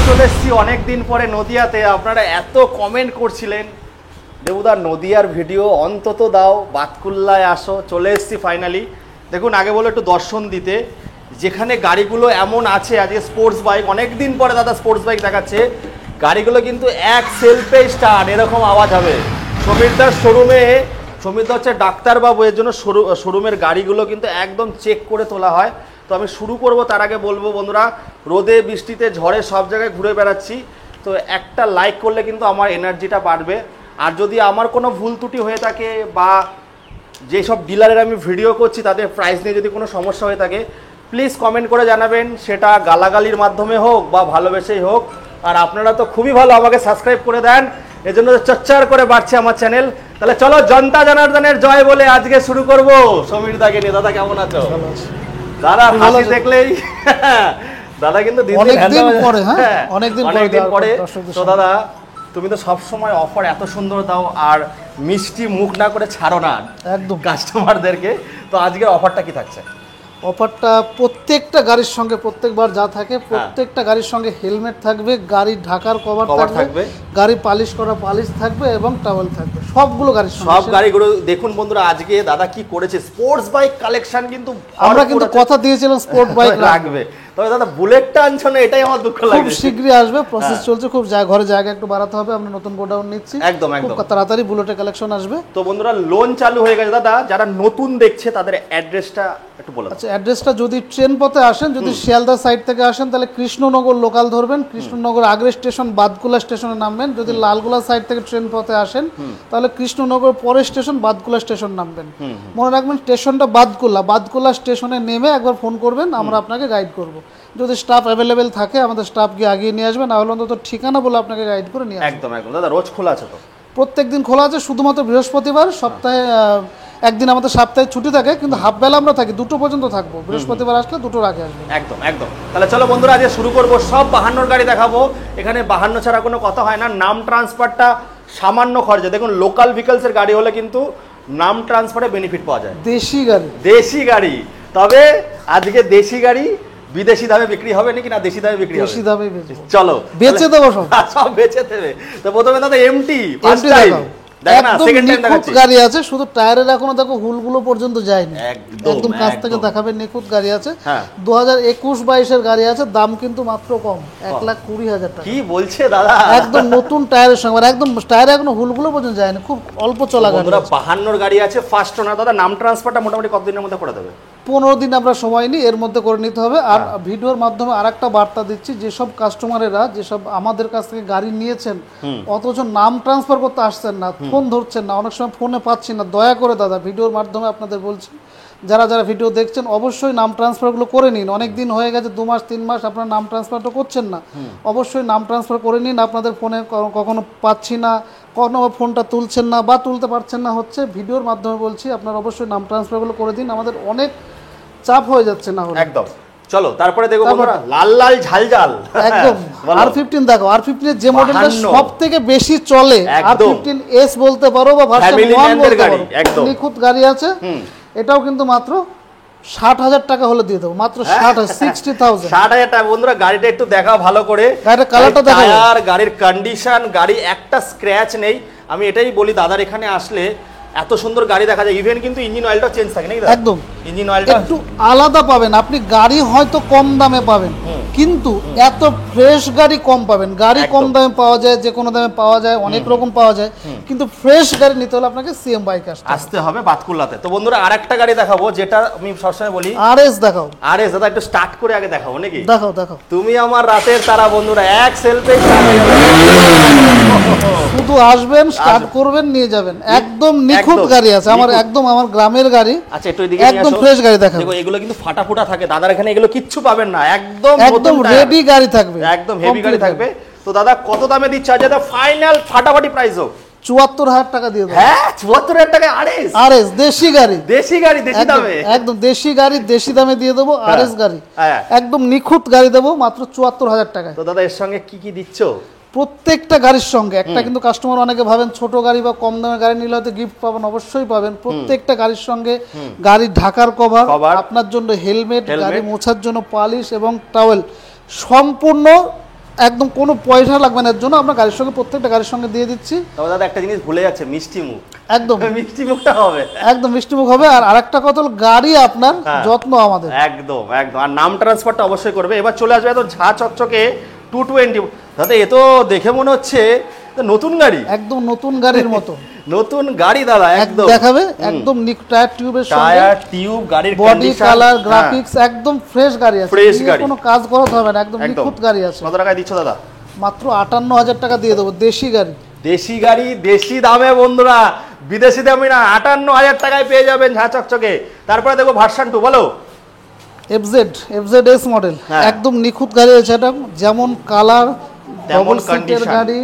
চলে এসেছি অনেকদিন পরে নদিয়াতে। আপনারা এত কমেন্ট করছিলেন দেবুদা নদিয়ার ভিডিও অন্তত দাও, বাতকুল্লায় আসো। চলে এসেছি ফাইনালি। দেখুন আগে বলো একটু দর্শন দিতে, যেখানে গাড়িগুলো এমন আছে আজকে স্পোর্টস বাইক, অনেকদিন পরে দাদা স্পোর্টস বাইক দেখাচ্ছে। গাড়িগুলো কিন্তু এক সেলফে স্টার্ট, এরকম আওয়াজ হবে। সমীরদার শোরুমে, সমীরদা হচ্ছে ডাক্তারবাবু, এর জন্য শোরুমের গাড়িগুলো কিন্তু একদম চেক করে তোলা হয়। তো আমি শুরু করব, তার আগে বলবো বন্ধুরা, রোদে বৃষ্টিতে ঝড়ে সব জায়গায় ঘুরে বেড়াচ্ছি, তো একটা লাইক করলে কিন্তু আমার এনার্জিটা বাড়বে। আর যদি আমার কোনো ভুল ত্রুটি হয়ে থাকে বা যেসব ডিলারের আমি ভিডিও করছি তাদের প্রাইস নিয়ে যদি কোনো সমস্যা হয়ে থাকে, প্লিজ কমেন্ট করে জানাবেন, সেটা গালাগালির মাধ্যমে হোক বা ভালোবেসেই হোক। আর আপনারা তো খুবই ভালো, আমাকে সাবস্ক্রাইব করে দেন, এজন্য চচ্চার করে বাড়ছে আমার চ্যানেল। তাহলে চলো জনতা জনার্দনের জয় বলে আজকে শুরু করব সমীর দাকে নিয়ে। দাদা কেমন আছো? দাদা হাসি দেখলেই দাদা কিন্তু অনেকদিন পরে। তো দাদা তুমি তো সবসময় অফার এত সুন্দর দাও আর মিষ্টি মুখ না করে ছাড়ো না একদম কাস্টমারদেরকে। তো আজকে অফারটা কি থাকছে? অফারটা প্রত্যেকটা গাড়ির সঙ্গে প্রত্যেকবার যা থাকে প্রত্যেকটা গাড়ির সঙ্গে হেলমেট থাকবে, গাড়ির ঢাকার কভার থাকবে, গাড়ি পালিশ করা পালিশ থাকবে এবং টাওয়েল থাকবে, সবগুলো গাড়ির সঙ্গে। সব গাড়িগুলো দেখুন বন্ধুরা, আজকে দাদা কি করেছে, স্পোর্টস বাইক কালেকশন কিন্তু আমরা কিন্তু কথা দিয়েছিলাম স্পোর্ট বাইক রাখবে। তবে দাদা বুলেটটা আনছো না, এটাই আমার দুঃখ লাগে। খুব শীঘ্রই আসবে, প্রসেস চলছে, খুব ঘরে জায়গা একটু বাড়াতে হবে, আমরা নতুন গোডাউন নিচ্ছি, একদম একদম খুব তাড়াতাড়ি বুলেটের কালেকশন আসবে। তো বন্ধুরা লোন চালু হয়ে গেছে দাদা, যারা নতুন দেখছে তাদের অ্যাড্রেসটা একটু বলে দাও। আচ্ছা, অ্যাড্রেসটা যদি ট্রেন পথে আসেন, যদি শিয়ালদা সাইড থেকে আসেন তাহলে কৃষ্ণনগর লোকাল ধরবেন, কৃষ্ণনগর আগ্রা স্টেশন বাদকুলা স্টেশনে নামবেন। যদি লালগোলা সাইড থেকে ট্রেন পথে আসেন তাহলে কৃষ্ণনগর পরের স্টেশন বাদকুলা স্টেশন নামবেন। মনে রাখবেন স্টেশনটা বাদকুলা স্টেশনে নেমে একবার ফোন করবেন, আমরা আপনাকে গাইড করব। যদি স্টাফ অ্যাভেলেবেল থাকে আমাদের স্টাফ গিয়ে আগিয়ে নিয়ে আসবে, না হলে অন্তত ঠিকানা বলে আপনাকে গাইড করে নিয়ে আসবে। একদম একদম দাদা। রোজ খোলা আছে তো? প্রত্যেকদিন খোলা আছে, শুধুমাত্র বৃহস্পতিবার সপ্তাহে একদিন আমাদের সপ্তাহে ছুটি থাকে, কিন্তু হাফ বেলা আমরা থাকি, 2টো পর্যন্ত থাকবো। বৃহস্পতিবার আসলে 2টোর আগে আসবে। একদম একদম। তাহলে চলো বন্ধুরা আজকে শুরু করবো, সব 52 গাড়ি দেখাবো। এখানে 52 ছাড়া কোনো কথা হয় না। নাম ট্রান্সফারটা সামান্য খরচে, দেখুন লোকাল ভেহিকলসের গাড়ি হলে কিন্তু নাম ট্রান্সফারে বেনিফিট পাওয়া যায়। দেশি গাড়ি, তবে আজকে দেশি গাড়ি বিদেশি দামে বিক্রি হবে নাকি না দেশি দামে বিক্রি হবে? দেশি দামে চলো বেচে দেবো, সব বেচে দেবে। তো প্রথমে দাদা এমটি গাড়ি আছে, শুধু টায়ারের এখনো দেখো হুলগুলো পর্যন্ত যায়নি, একদম কাছ থেকে দেখাবেন, নিখুঁত গাড়ি আছে। 2021-22 গাড়ি আছে, দাম কিন্তু মাত্র কম, 1,20,000 টাকা। কি বলছে দাদা? একদম নতুন টায়ারের সঙ্গে, একদম টায়ারে এখনো হুলগুলো পর্যন্ত যায়নি, খুব অল্প চলা গাড়ি। 52 গাড়ি আছে, ফার্স্ট ওনার। দাদা নাম ট্রান্সফারটা মোটামুটি কতদিনের মধ্যে করে দেবে? 15 দিন আমরা সময় নিই, এর মধ্যে করে নিতে হবে। আর ভিডিওর মাধ্যমে আরেকটা বার্তা দিচ্ছি, যেসব কাস্টমারেরা যেসব আমাদের কাছ থেকে গাড়ি নিয়েছেন অথচ নাম ট্রান্সফার করতে আসছেন না, ফোন ধরছেন না, অনেক সময় ফোনে পাচ্ছি না, দয়া করে দাদা ভিডিওর মাধ্যমে আপনাদের বলছি, যারা যারা ভিডিও দেখছেন অবশ্যই নাম ট্রান্সফারগুলো করে নিন। অনেক দিন হয়ে গেছে, 2 মাস 3 মাস আপনারা নাম ট্রান্সফারটা করছেন না, অবশ্যই নাম ট্রান্সফার করে নিন। আপনাদের ফোনে কখনো পাচ্ছি না, কখনো ফোনটা তুলছেন না বা তুলতে পারছেন না, হচ্ছে ভিডিওর মাধ্যমে বলছি, আপনারা অবশ্যই নাম ট্রান্সফারগুলো করে দিন, আমাদের অনেক চাপ হয়ে যাচ্ছে না হলে। একদম। চলো তারপরে দেখো বন্ধুরা, লাল লাল ঝালঝাল একদম R15 দেখো, R15 এর যে মডেলটা সবথেকে বেশি চলে, R15S বলতে পারো বা ভার্সন 1 বলতে পারো, নিখুঁত গাড়ি আছে। এটাও কিন্তু মাত্র 60,000 টাকা হলে দিয়ে দেবো, মাত্র 60,000 টাকা। বন্ধুরা গাড়িটা একটু দেখাও ভালো করে, গাড়ির কালারটা দেখাও, আর গাড়ির কন্ডিশন, গাড়ি একটা স্ক্র্যাচ নেই। আমি এটাই বলি দাদার এখানে আসলে এত সুন্দর গাড়ি দেখা যায়, ইভেন কিন্তু ইঞ্জিন অয়েলটা চেঞ্জ থাকে নাকি? একদম ইঞ্জিন অয়েলটা একটু আলাদা পাবেন আপনি, গাড়ি হয়তো কম দামে পাবেন কিন্তু এত ফ্রেশ গাড়ি কম পাবেন। গাড়ি কম দামে পাওয়া যায়, যে কোনো দামে পাওয়া যায়, অনেক রকম পাওয়া যায়, কিন্তু ফ্রেশ গাড়ি নিতে হলে আপনাকে সিএম বাইক আসতে হবে বাতকুল্লাতে। তো বন্ধুরা আরেকটা গাড়ি দেখাবো, যেটা আমি সবসময় বলি, আরএস দেখাও। আরএস দাদা একটু স্টার্ট করে আগে দেখাবো নাকি? দেখাও দেখাও। তুমি আমার রাতের তারা বন্ধুরা, এক সেলফে শুধু আসবেন, স্টার্ট করবেন, নিয়ে যাবেন, একদম নিখুঁত গাড়ি আছে আমার, একদম আমার গ্রামের গাড়ি। আচ্ছা একটু এদিকে একদম ফ্রেশ গাড়ি দেখাবো। দেখো এগুলো কিন্তু ফাটাফুটা থাকে, দাদার এখানে এগুলো কিচ্ছু পাবেন না, একদম রেডি গাড়ি থাকবে, একদম হেভি গাড়ি থাকবে। তো দাদা কত দামে দিচ্ছে আজ? দাদা ফাইনাল ফাটাফাটি প্রাইস হোক 74,000 টাকা দিয়ে দেবো। হ্যাঁ 74,000 টাকা আরএস দেশি গাড়ি, দেশি গাড়ি, দেশি দামে, একদম দেশি গাড়ি, দেশি দামে দিয়ে দেবো। আরএস গাড়ি একদম নিখুঁত গাড়ি দেবো মাত্র 74,000 টাকা। তো দাদা এর সঙ্গে কি কি দিচ্ছ? প্রত্যেকটা গাড়ির সঙ্গে একটা, কিন্তু কাস্টমার অনেকে ভাবেন ছোট গাড়ি বা কম দামে গাড়ি নিলে হয়তো গিফট পাবেন, অবশ্যই পাবেন। প্রত্যেকটা গাড়ির সঙ্গে গাড়ির ঢাকার কভার, আপনার জন্য হেলমেট, গাড়ি মোছার জন্য পালিশ এবং টাওয়েল, সম্পূর্ণ একদম কোনো পয়সা লাগবে না, এর জন্য আমরা গাড়ির সঙ্গে প্রত্যেকটা গাড়ির সঙ্গে দিয়ে দিচ্ছি। তবে দাদা একটা জিনিস ভুলে যাচ্ছে, মিষ্টি মুখ। একদম মিষ্টি মুখটা হবে, একদম মিষ্টিমুখ হবে। আর আরেকটা কথা হলো গাড়ি আপনার, যত্ন আমাদের। একদম একদম। আর নাম ট্রান্সফারটা অবশ্যই করবে। এবার চলে আসবে এত ঝা চকচকে 220। দাদা এ তো দেখে মনে হচ্ছে নতুন গাড়ি, একদম নতুন গাড়ির মতো নতুন গাড়ি দাদা, একদম দেখাবে। একদম টায়ার টিউবের সঙ্গে, টায়ার টিউব, গাড়ির বডি কালার গ্রাফিক্স একদম ফ্রেশ গাড়ি আছে, ফ্রেশ গাড়ি, কোনো কাজ করাতে হবে না, একদম নিখুঁত গাড়ি আছে। কত টাকায় দিচ্ছ দাদা? মাত্র 58,000 টাকা দিয়ে দেবো। দেশি গাড়ি, দেশি গাড়ি দেশি দামে বন্ধুরা, বিদেশি দামে না, 58,000 টাকায় পেয়ে যাবেন ঝা চকচকে। তারপরে দেখো ভার্সন 2, বলো। FZ-S মডেল, একদম নিখুঁত গাড়ি আছে। এটা যেমন কালার, ডবল সিটের গাড়ি,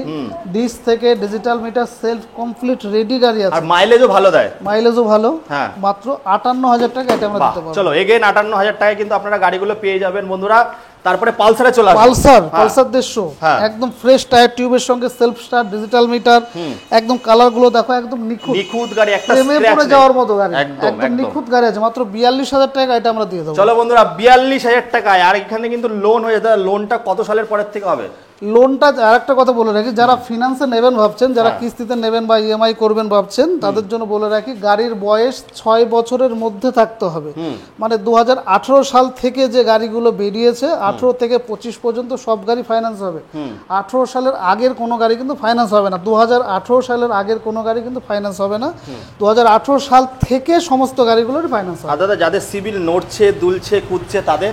ডিস থেকে digital meter, self complete ready গাড়ি আছে। আর মাইলেজও ভালো দেয়, মাইলেজও ভালো। হ্যাঁ, মাত্র 58,000 টাকা এটা আমরা দিতে পারবো। চলো এগেইন 58,000 টাকায় কিন্তু আপনারা গাড়িগুলো পেয়ে যাবেন বন্ধুরা। তারপরে পালসারে চলে আসবে। পালসার 150, একদম ফ্রেশ টায়ার টিউবের সঙ্গে, সেলফ স্টার্ট, ডিজিটাল মিটার, একদম কালার গুলো দেখো, একদম নিখুঁত গাড়ি, একটা প্রেমে পড়ে যাওয়ার মতো গাড়ি, একদম নিখুঁত গাড়ি আছে। মাত্র 42,000 টাকা এটা আমরা দিয়ে দেবো। চলো বন্ধুরা 42,000 টাকায়। আর এখানে কিন্তু লোন হয়ে যায়। লোনটা কত সালের পরের থেকে হবে? লোনটা আরেকটা কথা বলে রাখি, যারা ফিনান্সে নেবেন ভাবছেন, যারা কিস্তিতে নেবেন বা ইএমআই করবেন ভাবছেন, তাদের জন্য বলে রাখি গাড়ির বয়স 6 বছরের মধ্যে থাকতে হবে। মানে 2018 সাল থেকে যে গাড়িগুলো বেরিয়েছে, 18 থেকে 25 পর্যন্ত সব গাড়ি ফাইন্যান্স হবে। 18 সালের আগের কোনো গাড়ি কিন্তু ফাইন্যান্স হবে না। 2018 সালের আগের কোনো গাড়ি কিন্তু ফাইন্যান্স হবে না। 2018 সাল থেকে সমস্ত গাড়িগুলোর ফাইন্যান্স হবে। দাদা যাদের সিভিল নড়ছে, দুলছে, কুদছে, তাদের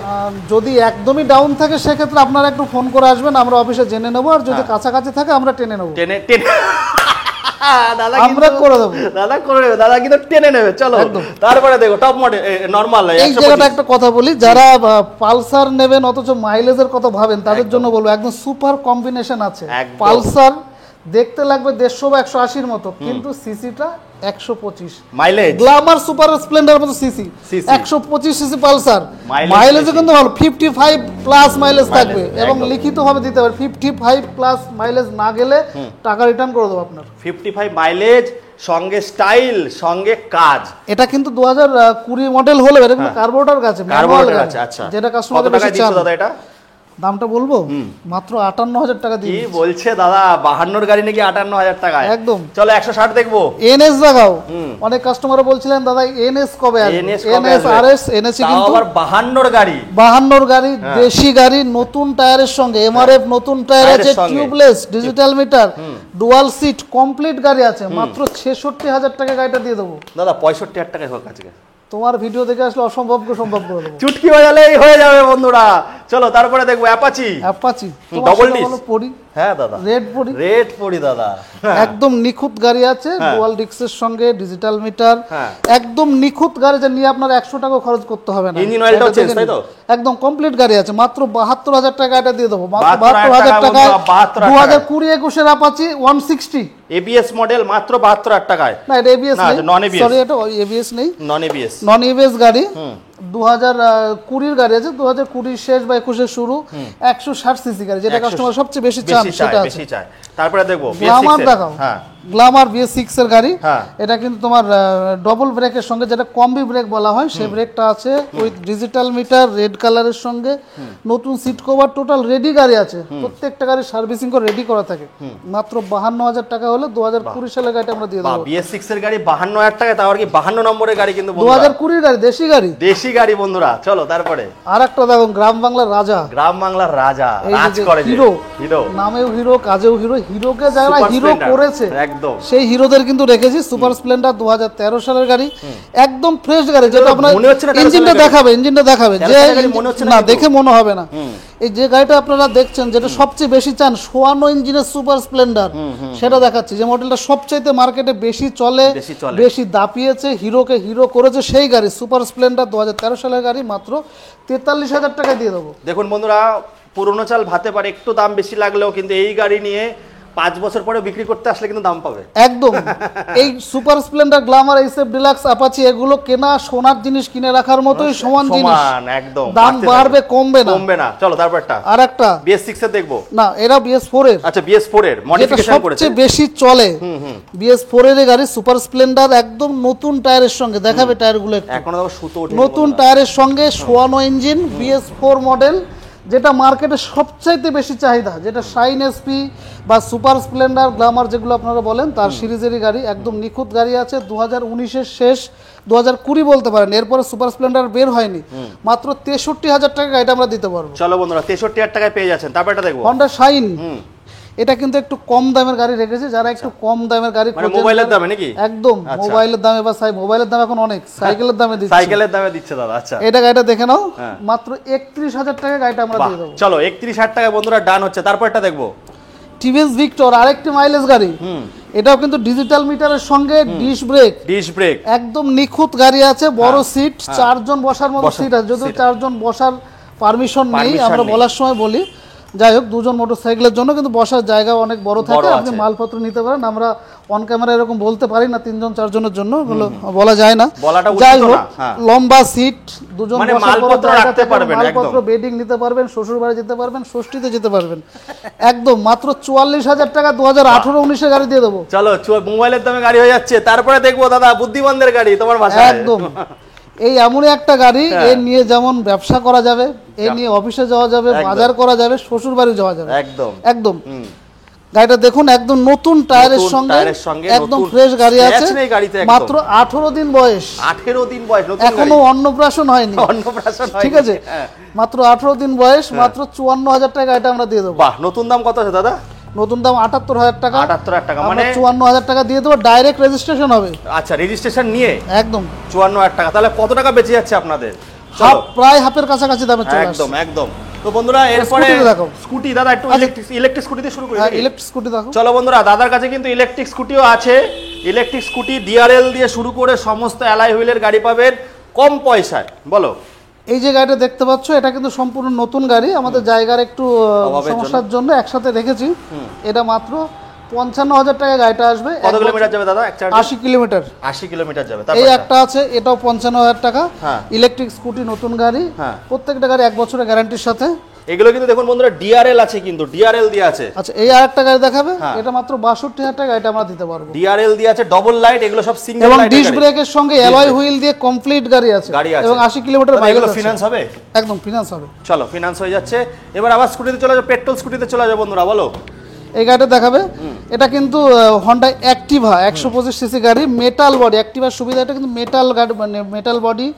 যদি একদমই ডাউন থাকে সেক্ষেত্রে আপনারা একটু ফোন করে আসবেন, আমরা অফিসে জেনে নেবো। আর যদি কাছাকাছি থাকে আমরা টেনে নেবো, দাদা আমরা করে দেবো। দাদা করে নেবে, দাদা কিন্তু টেনে নেবে। চলো তারপরে দেখো টপ মডেল নরমাল। এই জায়গাটা একটা কথা বলি, যারা পালসার নেবেন অথচ মাইলেজের কথা ভাবেন, তাদের জন্য বলবো একদম সুপার কম্বিনেশন আছে। পালসার দেখতে লাগবে 150 বা 180-র মতো, কিন্তু সিসিটা 125। মাইলেজ গ্ল্যামার সুপার স্প্লেন্ডার মতো সিসি, 125 সিসি পালসার। মাইলেজও কিন্তু ভালো, 55 প্লাস মাইলেজ থাকবে এবং লিখিত ভাবে দিতে পারে। 55 প্লাস মাইলেজ না গেলে টাকা রিটার্ন করে দেবো আপনার। 55 মাইলেজ সঙ্গে স্টাইল সঙ্গে কাজ। এটা কিন্তু 2020 মডেল হলে এটা কিন্তু কার্বোরেটর আছে, কার্বোরেটর আছে। আচ্ছা, যেটা কাস্টমার কত টাকা দিচ্ছ দাদা এটা? দামটা বলবো, মাত্র 58,000 টাকা দিয়ে। কি বলছে দাদা, 52 গাড়ি নাকি 58,000 টাকায়? একদম। চলো 160 দেখবো। এনএস দেখাও। অনেক কাস্টমার বলছিলেন দাদা এনএস কবে আসবে? এনএস আরএস, এনএস কিন্তু আবার 52 গাড়ি, 52 গাড়ি, দেশি গাড়ি, নতুন টায়ারের সঙ্গে, এমআরএফ নতুন টায়ার আছে, tubeless, digital meter, dual seat, complete গাড়ি আছে। মাত্র 66,000 টাকা গাড়িটা দিয়ে দেবো। দাদা 65,000 টাকায় হোক আজকে। তোমার ভিডিও দেখে আসলে অসম্ভবকে সম্ভব করে দেবো, চুটকি বাজালেই হয়ে যাবে বন্ধুরা। চলো তারপরে দেখবো অ্যাপাচি ডবল ডিস্ক পড়ি। হ্যাঁ দাদা, রেড পড়ি দাদা, একদম নিখুঁত গাড়ি আছে, ডুয়াল ডিস্কের সঙ্গে, ডিজিটাল মিটার, একদম নিখুঁত গাড়ি, যা নিয়ে আপনার 100 টাকা খরচ করতে হবে না। ইঞ্জিন অয়েলটাও চেঞ্জ, তাই তো? একদম কমপ্লিট গাড়ি আছে। মাত্র 72,000 টাকা এটা দিয়ে দেবো। মাত্র 72,000 টাকায় 2020-21 এর অ্যাপাচি 160 এবিএস মডেল, মাত্র 72,000 টাকায়। না এটা এবিএস নেই, নন এবিএস, সরি এটা এবিএস নেই, নন এবিএস গাড়ি। 2020 গাড়ি আছে, 2020 শেষ বা 21 শুরু, 160 সিসি গাড়ি, যেটা কাস্টমার সবচেয়ে বেশি চান সেটা আছে। তারপরে দেখবো গ্ল্যামার দেখাও। গ্ল্যামার BS6 এর গাড়ি। এটা কিন্তু তোমার ডবল ব্রেকের সঙ্গে, যেটা কম্বি ব্রেক বলা হয়, সেই ব্রেকটা আছে, উইথ ডিজিটাল মিটার, রেড কালারের সঙ্গে, নতুন সিট কভার, টোটাল রেডি গাড়ি আছে। প্রত্যেকটা গাড়ি সার্ভিসিং করে রেডি করা থাকে। মাত্র 52,000 টাকা হলে 2020 সালের গাড়িটা আমরা দিয়ে দেবো। BS6 এর গাড়ি 52,000 টাকা, তাও আর কি 52 নম্বরের গাড়ি, কিন্তু 2020 গাড়ি, দেশি গাড়ি বন্ধুরা। চলো তারপরে আরেকটা দেখো, গ্রাম বাংলার রাজা, রাজ করে হিরো, নামেও হিরো, কাজেও হিরো। হিরোকে যারা হিরো করেছে একদম সেই হিরোদের কিন্তু রেখেছি। সুপার স্প্লেন্ডার 2013 সালের গাড়ি, একদম ফ্রেশ গাড়ি, যেটা আপনার ইঞ্জিনটা দেখাবে যে না দেখে মনে হবে না। এই যে গাড়িটা আপনারা দেখছেন, যেটা সবচেয়ে বেশি চান, 54 ইঞ্জিনের সুপার স্প্লেন্ডার, সেটা দেখাচ্ছি। যে মডেলটা সবচাইতে মার্কেটে বেশি চলে, বেশি দাপিয়েছে, হিরোকে হিরো করেছে, সেই গাড়ি সুপার স্প্লেন্ডার 2013 সালের গাড়ি, মাত্র 43,000 টাকা দিয়ে দেবো। দেখুন বন্ধুরা, পুরনো চাল ভাতে পারে, একটু দাম বেশি লাগলেও কিন্তু এই গাড়ি নিয়ে 5 বছর পরে বিক্রি করতে আসলে কিন্তু দাম পাবে একদম। এই super Splendor, Glamour, SF deluxe, Apache, এগুলো কেনা সোনার জিনিস কিনে রাখার মতোই সমান জিনিস, একদম দাম বাড়বে কমবে না। চলো তারপরটা আরেকটা BS6 এর দেখবো। না এটা BS4 এর। আচ্ছা BS4 এর মডিফিকেশন করেছে, সবচেয়ে বেশি চলে। BS4 এর গাড়ি, সুপার স্প্লেন্ডার, একদম নতুন টায়ারের সঙ্গে, দেখাবে টায়ারগুলো একটু, এখনো সুতো ওঠে, নতুন টায়ারের সঙ্গে, 54 ইঞ্জিন, BS4 মডেল, যেটা মার্কেটে সবচাইতে বেশি চাহিদা, যেটা শাইন এসপি বা সুপার স্প্লেন্ডার গ্ল্যামার যেগুলো আপনারা বলেন তার সিরিজেরই গাড়ি, একদম নিখুঁত গাড়ি আছে। 2019-এর শেষ 2020 বলতে পারেন, এরপরে সুপার স্প্লেন্ডার বের হয়নি। মাত্র 63,000 টাকা গাড়িটা আমরা দিতে পারবো। চলো বন্ধুরা 63,000 টাকায় পেয়ে যাচ্ছেন। তারপর এটা দেখবো হন্ডা শাইন, এটা কিন্তু একটু কম দামের গাড়ি রেখেছে, যারা একটু কম দামের গাড়ি মানে মোবাইলের দামে নাকি? একদম মোবাইলের দামে, বা মোবাইলের দাম এখন অনেক সাইকেলের দামে দিচ্ছে, সাইকেলের দামে দিচ্ছে দাদা। আচ্ছা এটা গাড়িটা দেখে নাও, মাত্র 31,000 টাকা গাড়িটা আমরা দিয়ে দেবো। চলো 31,000 টাকায় বন্ধুরা ডান হচ্ছে। তারপর এটা দেখবো টিভিএস ভিক্টর, আরেকটি মাইলেজ গাড়ি। এটাও কিন্তু ডিজিটাল মিটারের সঙ্গে ডিশ ব্রেক, একদম নিখুঁত গাড়ি আছে, বড় সিট, 4 জন বসার মতো সিট আছে, যদিও 4 জন বসার পারমিশন নেই, আমরা বলার সময় বলি। যাই হোক, 2 জন মোটরসাইকেলের জন্য কিন্তু বসার জায়গা অনেক বড় থাকে, আপনি মালপত্র নিতে পারেন। আমরা অন ক্যামেরা এরকম বলতে পারি না 3 জন 4 জনের জন্য, বলা যায় না। যাই হোক, লম্বা সিট, 2 জন মানে মালপত্র রাখতে পারবেন, মালপত্র বেডিং নিতে পারবেন, শ্বশুর বাড়ি যেতে পারবেন, ষষ্ঠীতে যেতে পারবেন। একদম মাত্র 44,000 টাকা 2018-19 গাড়ি দিয়ে দেবো। চলো মোবাইলের দামে গাড়ি হয়ে যাচ্ছে। তারপরে দেখবো দাদা বুদ্ধিমানদের গাড়ি, তোমার ভাষায়। একদম এই এমনই একটা গাড়ি, এ নিয়ে যেমন ব্যবসা করা যাবে, এ নিয়ে অফিসে যাওয়া যাবে, বাজার করা যাবে, শ্বশুর বাড়ি যাওয়া যাবে। একদম একদম গাড়িটা দেখুন, একদম নতুন টায়ারের সঙ্গে একদম ফ্রেশ গাড়ি আছে, মাত্র 18 দিন বয়স। 18 দিন বয়স, এখনো অন্নপ্রাশন হয়নি, ঠিক আছে? মাত্র 18 দিন বয়স, মাত্র 54,000 টাকা গাড়িটা আমরা দিয়ে দেবো। বাহ, নতুন দাম কত আছে দাদা? নতুন দাম 78,000 টাকা। 78,000 টাকা, মানে 54,000 টাকা দিয়ে দেবো, ডাইরেক্ট রেজিস্ট্রেশন হবে। আচ্ছা, রেজিস্ট্রেশন নিয়ে একদম 54,000 টাকা। তাহলে কত টাকা বেঁচে যাচ্ছে আপনাদের? প্রায় হাফের কাছাকাছি দামে চলে আসছে। একদম একদম। তো বন্ধুরা এরপরে স্কুটি, দাদা একটু ইলেকট্রিক স্কুটি দিয়ে শুরু করি। হ্যাঁ, ইলেকট্রিক স্কুটি দেখো। চলো বন্ধুরা, দাদার কাছে কিন্তু ইলেকট্রিক স্কুটিও আছে। ইলেকট্রিক স্কুটি ডিআরএল দিয়ে শুরু করে সমস্ত অ্যালয় হুইলের গাড়ি পাবেন কম পয়সায়। বলো, এই যে গাড়িটা দেখতে পাচ্ছ, এটা কিন্তু সম্পূর্ণ নতুন গাড়ি, আমাদের জায়গার একটু সমস্যার জন্য একসাথে রেখেছি। এটা মাত্র 55,000 টাকা গাড়িটা আসবে। কত কিলোমিটার যাবে দাদা? 80 কিলোমিটার। 80 কিলোমিটার যাবে। এই একটা আছে, এটাও 55,000 টাকা, ইলেকট্রিক স্কুটি, নতুন গাড়ি, প্রত্যেকটা গাড়ি 1 বছরের গ্যারান্টির সাথে। এগুলো কিন্তু দেখুন বন্ধুরা ডিআরএল আছে, কিন্তু ডিআরএল দিয়ে আছে। আচ্ছা, এই আরেকটা গাড়ি দেখাবে, এটা মাত্র 62,000 টাকা, এটা আমরা দিতে পারবো। ডিআরএল দিয়ে আছে, ডবল লাইট, এগুলো সব সিঙ্গেল এবং লাইট, ডিশ ব্রেকের সঙ্গে অ্যালয় হুইল দিয়ে কমপ্লিট গাড়ি আছে, এবং 80 কিলোমিটার মাইলেজ আছে। ফিনান্স হবে? একদম ফিনান্স হবে। চলো, ফিনান্স হয়ে যাচ্ছে। এবার আবার স্কুটিতে চলে যাও, পেট্রোল স্কুটিতে চলে যাও বন্ধুরা। বলো, এই গাড়িটা দেখাবে, এটা কিন্তু হন্ডা অ্যাক্টিভা 125 সিসি গাড়ি, মেটাল বডি। অ্যাক্টিভার সুবিধা, এটা কিন্তু মেটাল গাড়ি, মানে metal body,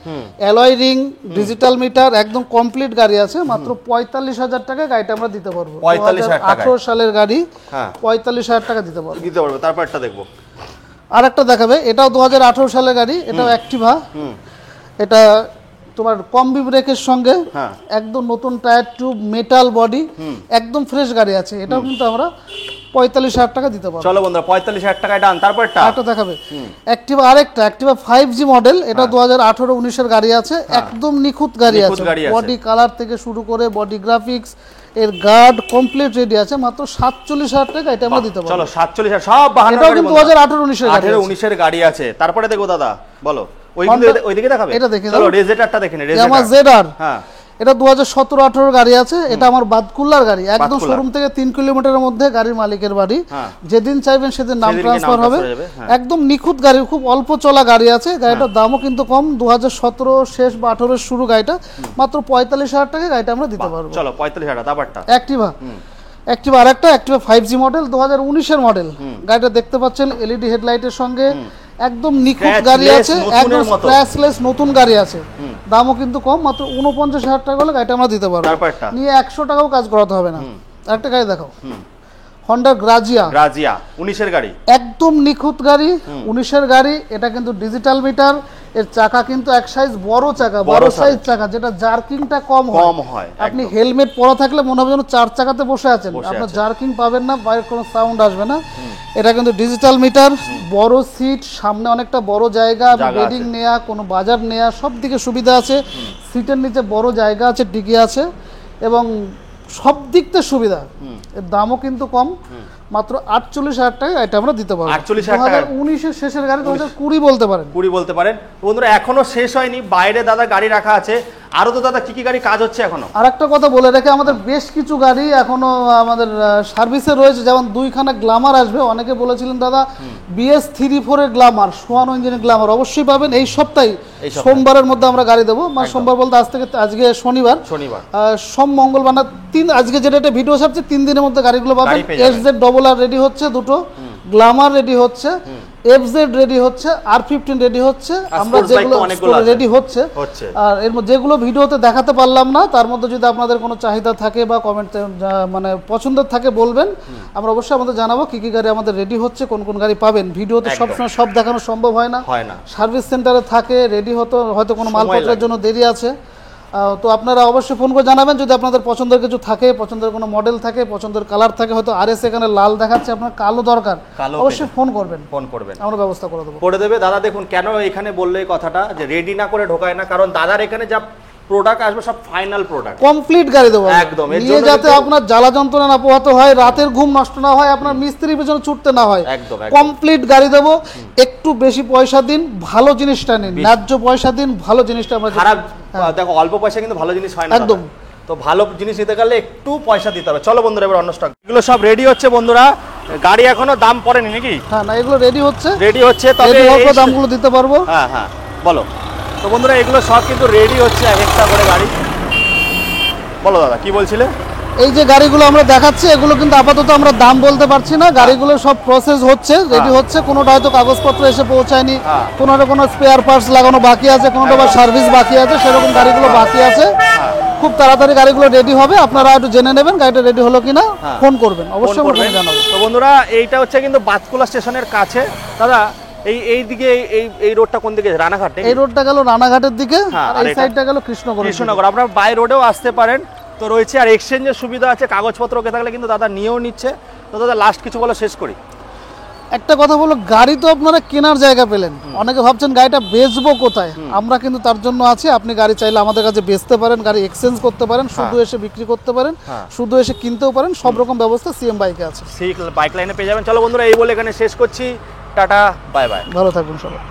alloy ring, digital meter, একদম কমপ্লিট গাড়ি আছে। মাত্র 45,000 টাকা গাড়িটা আমরা দিতে পারবো। 2018 সালের গাড়ি, 45,000 টাকা দিতে পারবো। তারপর একটা দেখবো, আরেকটা দেখাবে, এটাও 2018 সালের গাড়ি, এটাও অ্যাক্টিভা। এটা তোমার কম্বি ব্রেকের সঙ্গে, একদম নতুন টায়ার টিউব, মেটাল বডি, একদম ফ্রেশ গাড়ি আছে। এটাও কিন্তু আমরা 45,000 টাকা দিতে পারবো। চলো বন্ধুরা 45,000 টাকায় ডান। তারপর একটা দেখাবে, অ্যাক্টিভা, আরেকটা অ্যাক্টিভা 5G মডেল, এটা 2018-19 এর গাড়ি আছে, একদম নিখুঁত গাড়ি আছে, বডি কালার থেকে শুরু করে বডি গ্রাফিক্স, এর গার্ড কমপ্লিট রেডি আছে। মাত্র 47,000 টাকা এটা আমরা দিতে পারবো। চলো 47,000 সব 52 এটাও কিন্তু 2018-19 এর গাড়ি, 18-19 এর গাড়ি আছে। তারপরে দেখো দাদা, বলো ওইদিকে দেখাবে। এটা দেখে চলো রেজেটারটা দেখেন, আমার জেডার, হ্যাঁ এটা 2017-18 গাড়ি আছে। এটা আমার বাদকুল্লার গাড়ি, একদম শোরুম থেকে 3 কিলোমিটারের মধ্যে গাড়ির মালিকের বাড়ি। যেদিন চাইবেন সেদিন নাম ট্রান্সফার হবে। একদম নিখুঁত গাড়ি, খুব অল্প চলা গাড়ি আছে। গাড়িটার দামও কিন্তু কম, 2017 শেষ বা 18 শুরু গাড়িটা, মাত্র 45,000 টাকা গাড়িটা আমরা দিতে পারবো। চলো 45,000 তারপরটা অ্যাক্টিভা আরেকটা, অ্যাক্টিভা 5G মডেল, 2019 এর মডেল। গাড়িটা দেখতে পাচ্ছেন এলইডি হেডলাইটের সঙ্গে, একদম নিখুঁত গাড়ি আছে, একদম স্ক্র্যাচলেস নতুন গাড়ি আছে। দামও কিন্তু কম, মাত্র 49,000 টাকা হলে গাড়িটা আমরা দিতে পারবো। নিয়ে 100 টাকাও কাজ করাতে হবে না। আরেকটা গাড়ি দেখাও, হন্ডা গ্রাজিয়া 19 এর গাড়ি, একদম নিখুঁত গাড়ি, 19 এর গাড়ি। এটা কিন্তু ডিজিটাল মিটার, এর চাকা কিন্তু এক সাইজ বড় চাকা, বড় সাইজ চাকা, যেটা জার্কিংটা কম হয়। আপনি হেলমেট পরা থাকলে মনে হবে যেন 4 চাকাতে বসে আছেন, আপনার জার্কিং পাবেন না, বাইরের কোনো সাউন্ড আসবে না। এটা কিন্তু ডিজিটাল মিটার, বড় সিট, সামনে অনেকটা বড় জায়গা, বেডিং নেয়া, কোনো বাজার নেয়া, সব দিকে সুবিধা আছে। সিটের নিচে বড় জায়গা আছে, ডিগি আছে, এবং সব দিক থেকে সুবিধা। এর দামও কিন্তু কম, মাত্র 48,000 টাকা এটা আমরা দিতে পারবো। 48,000 টাকা 2019 এর শেষের গাড়ি, 2020 বলতে পারেন। 20 বলতে পারেন। বন্ধুরা এখনো শেষ হয়নি, বাইরে দাদা গাড়ি রাখা আছে। আরো তো দাদা কি কি গাড়ি কাজ হচ্ছে এখনো? আর একটা কথা বলে রেখে, আমাদের বেশ কিছু গাড়ি এখনো আমাদের সার্ভিসে রয়েছে, যেমন 2খানা গ্ল্যামার আসবে। অনেকে বলেছিলেন দাদা BS34 এর গ্ল্যামার, সোয়ানো ইঞ্জিনের গ্ল্যামার অবশ্যই পাবেন এই সপ্তাহে, সোমবারের মধ্যে আমরা গাড়ি দেবো। মানে সোমবার বলতে আজকে শনিবার, সোম মঙ্গলবার না আজকে যে ডেটে ভিডিও ছাড়ছে 3 দিনের মধ্যে গাড়িগুলো পাবেন। SZ-RR রেডি হচ্ছে, দুটো গ্ল্যামার রেডি হচ্ছে, FZ রেডি হচ্ছে, R15 রেডি হচ্ছে, আমরা যেগুলো রেডি হচ্ছে। আর এর মধ্যে যেগুলো ভিডিওতে দেখাতে পারলাম না, তার মধ্যে যদি আপনাদের কোনো চাহিদা থাকে বা কমেন্টে মানে পছন্দের থাকে বলবেন, আমরা অবশ্যই আমাদের জানাবো কি কি গাড়ি আমাদের রেডি হচ্ছে, কোন কোন গাড়ি পাবেন। ভিডিওতে সবসময় সব দেখানো সম্ভব হয় না, সার্ভিস সেন্টারে থাকে, রেডি হয়তো কোনো মালপত্রের জন্য দেরি আছে। তো আপনারা অবশ্যই ফোন করে জানাবেন যদি আপনাদের পছন্দের কিছু থাকে, পছন্দের কোনো মডেল থাকে, পছন্দের কালার থাকে। হয়তো RS এখানে লাল দেখাচ্ছে, আপনার কালো দরকার, অবশ্যই ফোন করবেন, আমরা ব্যবস্থা করে দেবে দাদা। দেখুন কেন এখানে বললে এই কথাটা যে রেডি না করে ঢোকায় না, কারণ দাদার এখানে যা প্রোডাক্ট আসবে সব ফাইনাল প্রোডাক্ট, কমপ্লিট গাড়ি দেবো একদম, নিয়ে যাতে আপনার জ্বালা যন্ত্রণা না পোহাতে হয়, রাতের ঘুম নষ্ট না হয়, আপনার মিস্ত্রির পেছনে ছুটতে না হয়। একদম কমপ্লিট গাড়ি দেবো। একটু বেশি পয়সা দিন, ভালো জিনিসটা নিন, ন্যায্য পয়সা দিন, ভালো জিনিসটা আমরা খারাপ দেখো অল্প পয়সা কিন্তু ভালো জিনিস হয় না একদম। তো ভালো জিনিস নিতে গেলে একটু পয়সা দিতে হবে। চলো বন্ধুরা এবার অন্য স্টক, এগুলো সব রেডি হচ্ছে বন্ধুরা। গাড়ি এখনো দাম পড়েনি নাকি? হ্যাঁ না, এগুলো রেডি হচ্ছে, তবে দামগুলো দিতে পারবো। হ্যাঁ বলো। তো বন্ধুরা এগুলো সব কিন্তু রেডি হচ্ছে, এক একটা করে গাড়ি। বলো দাদা কি বলছিলে? এই যে গাড়িগুলো আমরা দেখাচ্ছি, এগুলো কিন্তু আপাতত আমরা দাম বলতে পারছি না। গাড়িগুলো সব প্রসেস হচ্ছে, রেডি হচ্ছে। কোনোটা হয়তো কাগজপত্র এসে পৌঁছায়নি, কোনোটা কোনো স্পেয়ার পার্টস লাগানো বাকি আছে, কোনোটা বা সার্ভিস বাকি আছে, সেরকম গাড়িগুলো বাকি আছে। খুব তাড়াতাড়ি গাড়িগুলো রেডি হবে, আপনারা একটু জেনে নেবেন গাড়িটা রেডি হলো কিনা, ফোন করবেন, অবশ্যই জানাবো। তো বন্ধুরা এইটা হচ্ছে কিন্তু বাতকুলা স্টেশনের কাছে। দাদা এইদিকে এই রোডটা কোন দিকে? রানাঘাট। এই রোডটা গেল রানাঘাটের দিকে, আর এই সাইডটা গেল কৃষ্ণনগর। আপনারা বাই রোডেও আসতে পারেন। তো রয়েছে আর এক্সচেঞ্জের সুবিধা আছে, কাগজপত্র ওকে থাকলে কিন্তু দাদা নিয়েও নিচ্ছে। তো দাদা লাস্ট কিছু বলো, শেষ করি। একটা কথা বলো, গাড়ি তো আপনারা কেনার জায়গা পেলেন, অনেকে ভাবছেন গাড়িটা বেচবো কোথায়। আমরা কিন্তু তার জন্য আছি। আপনি গাড়ি চাইলে আমাদের কাছে বেচতে পারেন, গাড়ি এক্সচেঞ্জ করতে পারেন, শুধু এসে বিক্রি করতে পারেন, শুধু এসে কিনতেও পারেন। সব রকম ব্যবস্থা CM বাইকে আছে, বাইক লাইনে পেয়ে যাবেন। চলো বন্ধুরা এই বলে এখানে শেষ করছি। টাটা, বাই বাই, ভালো থাকবেন সবাই।